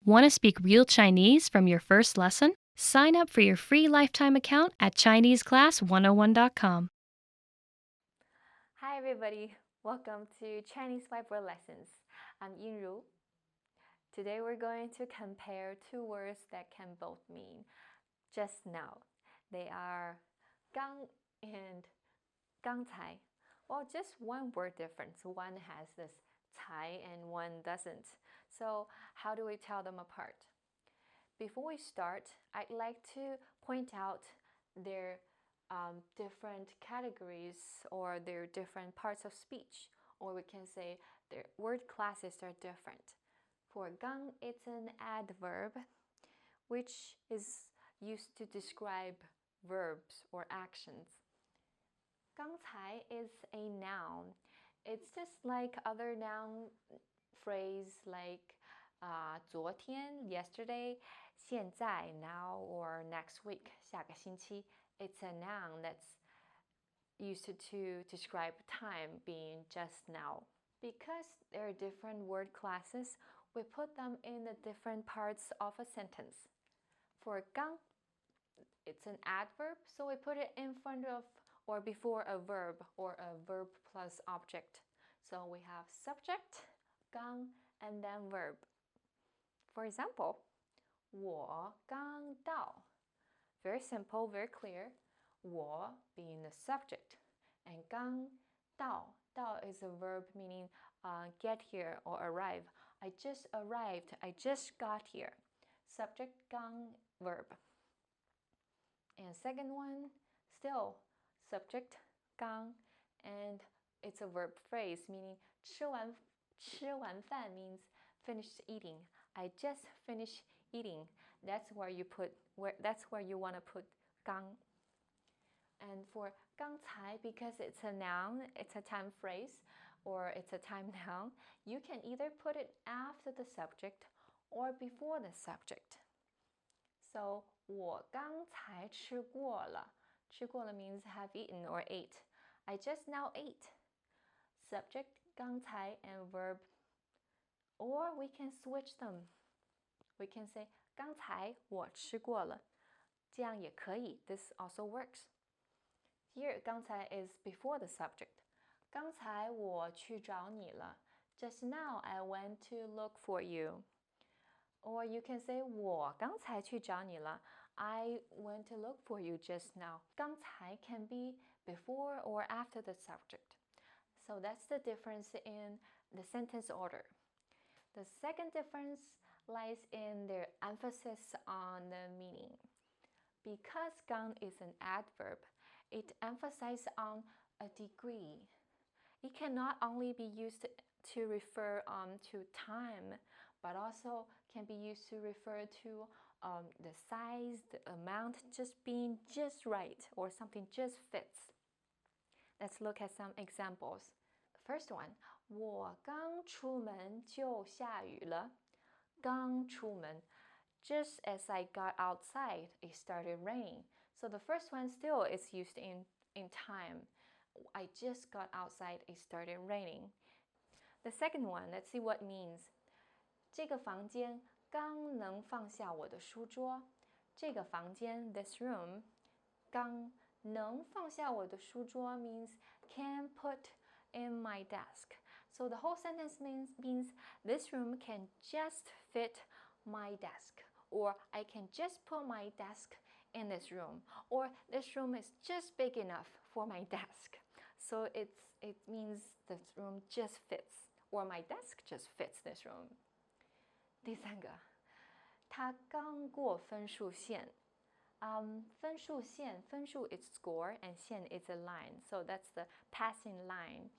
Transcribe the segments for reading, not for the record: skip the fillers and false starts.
Want to speak real Chinese from your first lesson? Sign up for your free lifetime account at ChineseClass101.com. Hi everybody, welcome to Chinese Whiteboard Lessons. I'm Yinru. Today we're going to compare two words that can both mean just now. They are gāng and gāngcái. Well, just one word difference. One has this cai and one doesn't. So how do we tell them apart? Before we start, I'd like to point out their different categories or their different parts of speech, or we can say their word classes are different. For gāng, it's an adverb, which is used to describe verbs or actions. Gāngcái is a noun. It's just like other noun phrase like 昨天, yesterday, 现在, now, or next week, 下个星期. It's a noun that's used to describe time being just now. Because there are different word classes, we put them in the different parts of a sentence. For gāng, it's an adverb, so we put it in front of or before a verb or a verb plus object. So we have subject, gāng, and then verb. For example, 我刚到. Very simple, very clear. 我 being the subject, and 刚到. 到 is a verb meaning get here or arrive. I just arrived, I just got here. Subject, 刚, verb. And second one, still subject, 刚, and it's a verb phrase meaning 吃完饭 means finished eating. I just finished eating. That's where you want to put 刚. And for 刚才, because it's a noun, it's a time phrase, or it's a time noun, you can either put it after the subject or before the subject. So 我刚才吃过了. 吃过了 means have eaten or ate. I just now ate. Subject, 刚才, and verb. Or we can switch them. We can say 刚才我吃过了. 这样也可以. This also works. Here, 刚才 is before the subject. 刚才我去找你了. Just now I went to look for you. Or you can say 我刚才去找你了. I went to look for you just now. 刚才 can be before or after the subject. So that's the difference in the sentence order. The second difference lies in their emphasis on the meaning. Because 刚 is an adverb, it emphasizes on a degree. It can not only be used to refer to time, but also can be used to refer to the size, the amount, just being just right, or something just fits. Let's look at some examples. First one, 我刚出门就下雨了. 刚出门. Just as I got outside, it started raining. So the first one still is used in time. I just got outside, it started raining. The second one, let's see what it means. 这个房间刚能放下我的书桌. 这个房间, this room, 刚能放下我的书桌 means can put in my desk. So the whole sentence means this room can just fit my desk, or I can just put my desk in this room, or this room is just big enough for my desk. So it means this room just fits, or my desk just fits this room. 第三个, 他刚过分数线. 分数线, 分数 is score and 线 is a line, so that's the passing line.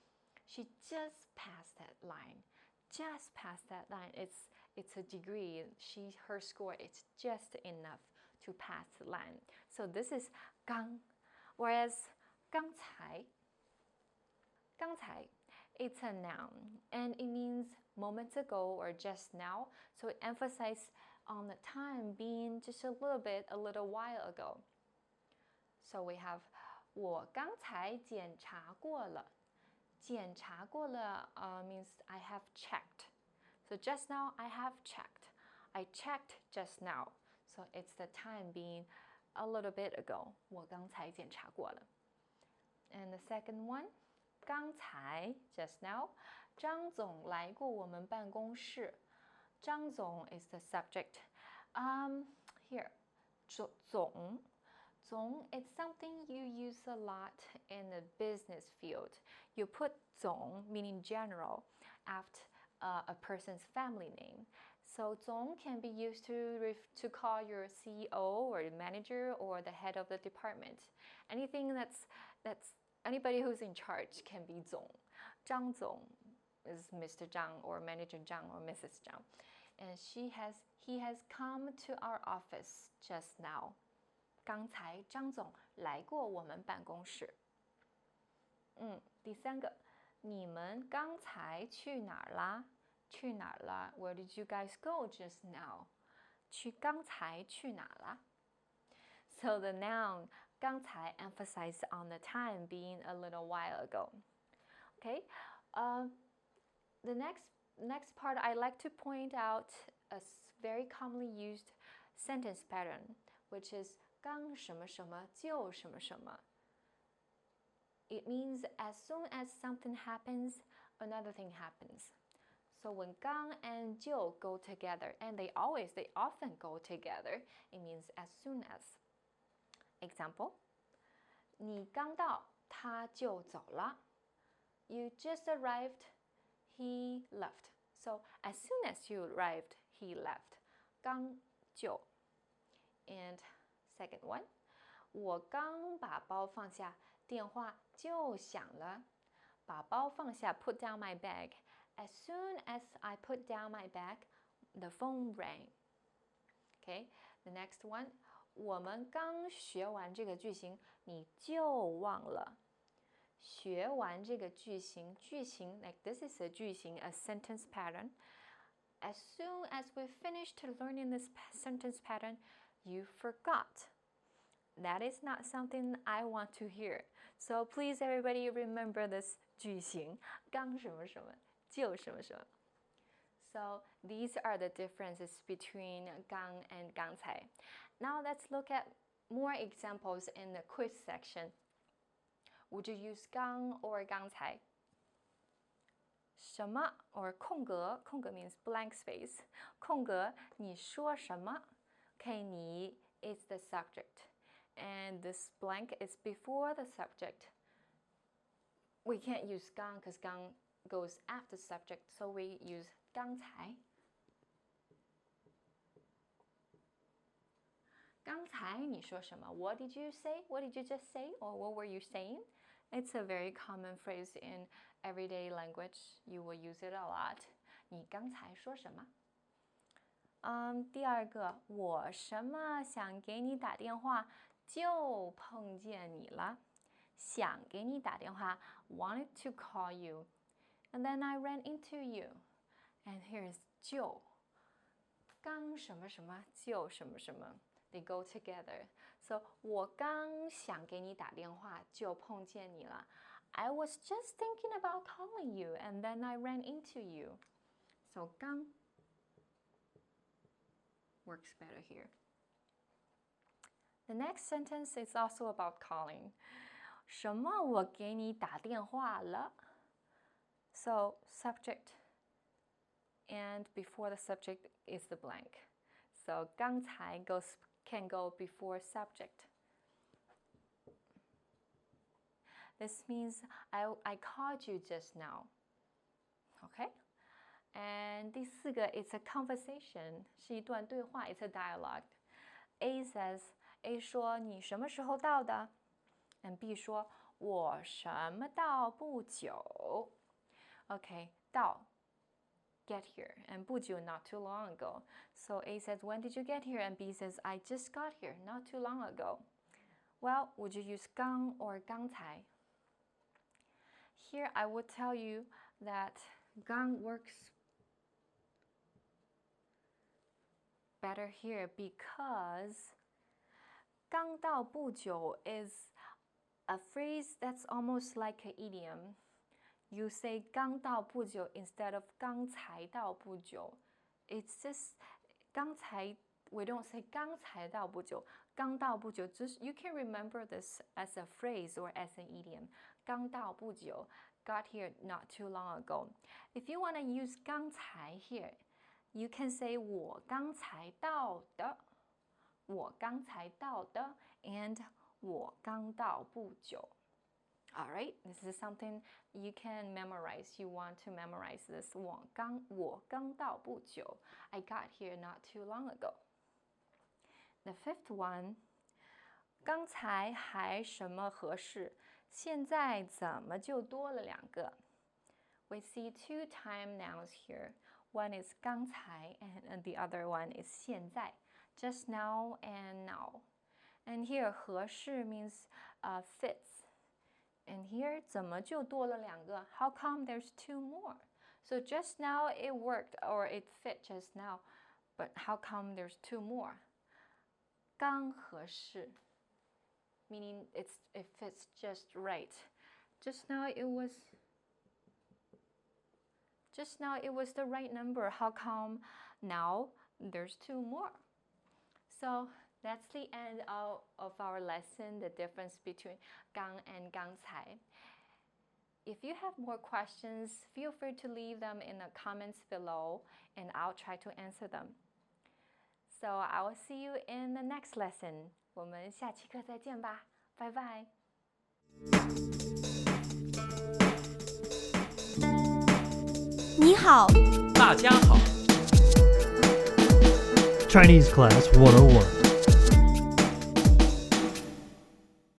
She just passed that line. Just passed that line. It's a degree. Her score is just enough to pass the line. So this is 刚. Whereas 刚才, it's a noun and it means moments ago or just now. So it emphasizes on the time being just a little while ago. So we have 我刚才检查过了. 检查过了 means I have checked. So just now I have checked. I checked just now. So it's the time being a little bit ago. 我刚才检查过了. And the second one, 刚才 just now. 张总来过我们办公室. 张总 is the subject. Here, 总 it's something you use a lot in the business field. You put 总, meaning general, after a person's family name. So 总 can be used to call your CEO or manager or the head of the department. Anything that's anybody who's in charge can be 总. 张总 is Mr. Zhang or Manager Zhang or Mrs. Zhang. And he has come to our office just now. 刚才张总来过我们办公室。第三个，你们刚才去哪儿啦？去哪儿啦 ？Where did you guys go just now？ 刚才去哪啦 ？So the noun 刚才 emphasizes on the time being a little while ago. Okay, the next part I like to point out a very commonly used sentence pattern, which is 刚什么什么就什么什么. It means as soon as something happens, another thing happens. So when 刚 and 就 go together, and they often go together, it means as soon as. Example, 你刚到，他就走了. You just arrived, he left. So as soon as you arrived, he left. 刚就. And second one, 我刚把包放下，电话就响了。把包放下 put down my bag. As soon as I put down my bag, the phone rang. Okay, the next one, 我们刚学完这个句型，你就忘了。学完这个句型 like this is a 句型, a sentence pattern. As soon as we finished learning this sentence pattern, you forgot. That is not something I want to hear. So please everybody remember this 句型，刚什么什么就什么什么。So these are the differences between 刚 and 刚才. Now let's look at more examples in the quiz section. Would you use 刚 or 刚才？什么 or 空格 means blank space. 空格你说什么 Okay, 你 is the subject. And this blank is before the subject. We can't use 刚 because 刚 goes after subject, so we use 刚才。刚才你说什么 What did you say? What did you just say? Or what were you saying? It's a very common phrase in everyday language. You will use it a lot. 你刚才说什么？第二个，我什么想给你打电话，就碰见你了。想给你打电话 wanted to call you, and then I ran into you. And here's 就刚什么什么就什么什么 They go together. So 我刚想给你打电话，就碰见你了。I was just thinking about calling you, and then I ran into you. So 刚 works better here. The next sentence is also about calling. 什么我给你打电话了 So subject, and before the subject is the blank. So 刚才 can go before subject. This means I called you just now. Okay? And 第四个 it's a conversation, 是一段对话 it's a dialogue. A says, A 说你什么时候到的 And B 说我什么到不久 Okay, 到 get here, and 不久 not too long ago. So A says, when did you get here? And B says, I just got here, not too long ago. Well, would you use 刚 or 刚才? Here I would tell you that 刚 works better here because 刚到不久 is a phrase that's almost like an idiom. You say 刚到不久 instead of 刚才到不久. It's just 刚才 we don't say 刚才到不久，刚到不久 just you can remember this as a phrase or as an idiom. 刚到不久 got here not too long ago. If you want to use 刚才 here, you can say 我刚才到的，我刚才到的 and 我刚到不久。Alright, this is something you can memorize. You want to memorize this. 我刚到不久 I got here not too long ago. The fifth one, 刚才还什么合适，现在怎么就多了两个？ We see two time nouns here. One is 刚才 and the other one is 现在. Just now and now. And here 合适 means fits. And here 怎么就多了两个？ How come there's two more? So just now it worked or it fit just now. But how come there's two more? 刚合适 meaning it fits just right. Just now it was the right number. How come now there's two more? So that's the end of our lesson, the difference between 刚 and 刚才. If you have more questions, feel free to leave them in the comments below and I'll try to answer them. So I will see you in the next lesson. 我们下期课再见吧，拜拜。你好，大家好。Chinese Class 101